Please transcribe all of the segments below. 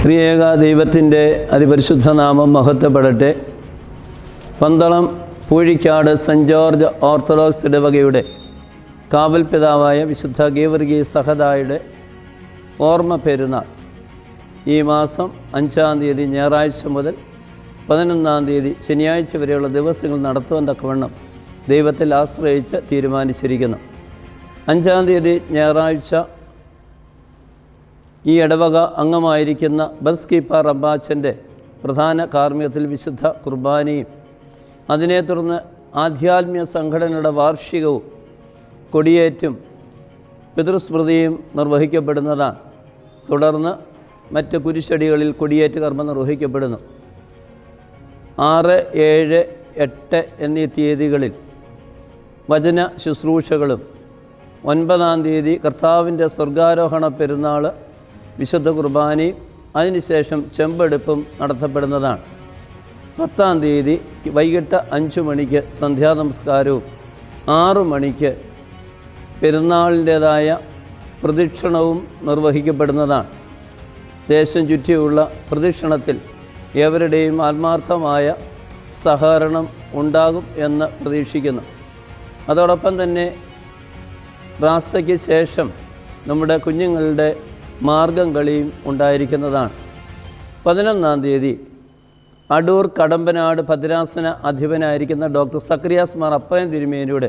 ത്രിയേക ദൈവത്തിൻ്റെ അതിപരിശുദ്ധ നാമം മഹത്വപ്പെടട്ടെ. Pandalam Poozhikkad Saint George Orthodox ഇടവകയുടെ കാവൽ പിതാവായ വിശുദ്ധ ഗീവർഗീസ് സഹദായുടെ ഓർമ്മ പെരുന്നാൾ ഈ മാസം 5-ാം തീയതി ഞായറാഴ്ച മുതൽ 11-ാം തീയതി ശനിയാഴ്ച വരെയുള്ള ദിവസങ്ങൾ നടത്തുവാൻ തക്കവണ്ണം ദൈവത്തിൽ ആശ്രയിച്ച് തീരുമാനിച്ചിരിക്കുന്നു. 5-ാം തീയതി ഞായറാഴ്ച ഈ ഇടവക അംഗമായിരിക്കുന്ന ബർസ്കീപ്പ റബ്ബാച്ചൻ്റെ പ്രധാന കാർമ്മികത്തിൽ വിശുദ്ധ കുർബാനയും അതിനെ തുടർന്ന് ആധ്യാത്മിക സംഘടനയുടെ വാർഷികവും കൊടിയേറ്റും പിതൃസ്മൃതിയും നിർവഹിക്കപ്പെടുന്നതാണ്. തുടർന്ന് മറ്റ് കുരിശടികളിൽ കൊടിയേറ്റ് കർമ്മം നിർവഹിക്കപ്പെടുന്നു. 6, 7, 8 എന്നീ തീയതികളിൽ വചന ശുശ്രൂഷകളും 9-ാം തീയതി കർത്താവിൻ്റെ സ്വർഗാരോഹണ പെരുന്നാൾ വിശുദ്ധ കുർബാനയും അതിനുശേഷം ചെമ്പെടുപ്പും നടത്തപ്പെടുന്നതാണ്. 10-ാം തീയതി വൈകിട്ട് 5 മണിക്ക് സന്ധ്യാനമസ്കാരവും 6 മണിക്ക് പെരുന്നാളിൻ്റേതായ പ്രദക്ഷിണവും നിർവഹിക്കപ്പെടുന്നതാണ്. ദേശം ചുറ്റിയുള്ള പ്രദക്ഷിണത്തിൽ ഏവരുടെയും ആത്മാർത്ഥമായ സഹകരണം ഉണ്ടാകും എന്ന് പ്രതീക്ഷിക്കുന്നു. അതോടൊപ്പം തന്നെ റാസയ്ക്ക് ശേഷം നമ്മുടെ കുഞ്ഞുങ്ങളുടെ മാർഗം കളിയും ഉണ്ടായിരിക്കുന്നതാണ്. 11-ാം തീയതി അടൂർ കടമ്പനാട് ഭദ്രാസന അധിപനായിരിക്കുന്ന ഡോക്ടർ സക്രിയാസ് മാർ അപ്പയൻ തിരുമേനിയുടെ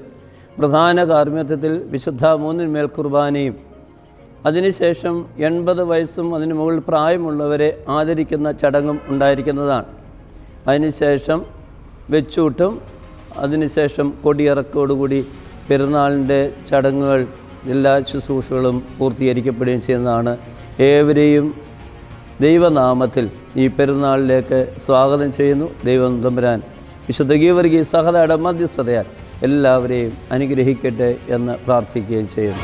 പ്രധാന കാർമ്മികത്വത്തിൽ വിശുദ്ധ 3 കുർബാനയും അതിനുശേഷം 80 വയസ്സും അതിന് മുകളിൽ പ്രായമുള്ളവരെ ആദരിക്കുന്ന ചടങ്ങും ഉണ്ടായിരിക്കുന്നതാണ്. അതിനുശേഷം വെച്ചൂട്ടും അതിനുശേഷം കൊടിയിറക്കോടുകൂടി പെരുന്നാളിൻ്റെ ചടങ്ങുകൾ എല്ലാ ശുശ്രൂഷകളും പൂർത്തീകരിക്കപ്പെടുകയും ചെയ്യുന്നതാണ്. ഏവരെയും ദൈവനാമത്തിൽ ഈ പെരുന്നാളിലേക്ക് സ്വാഗതം ചെയ്യുന്നു. ദൈവം തമ്പുരാൻ വിശുദ്ധ ഗീവർഗീസ് സഹദായുടെ മധ്യസ്ഥതയാൽ എല്ലാവരെയും അനുഗ്രഹിക്കട്ടെ എന്ന് പ്രാർത്ഥിക്കുകയും ചെയ്യുന്നു.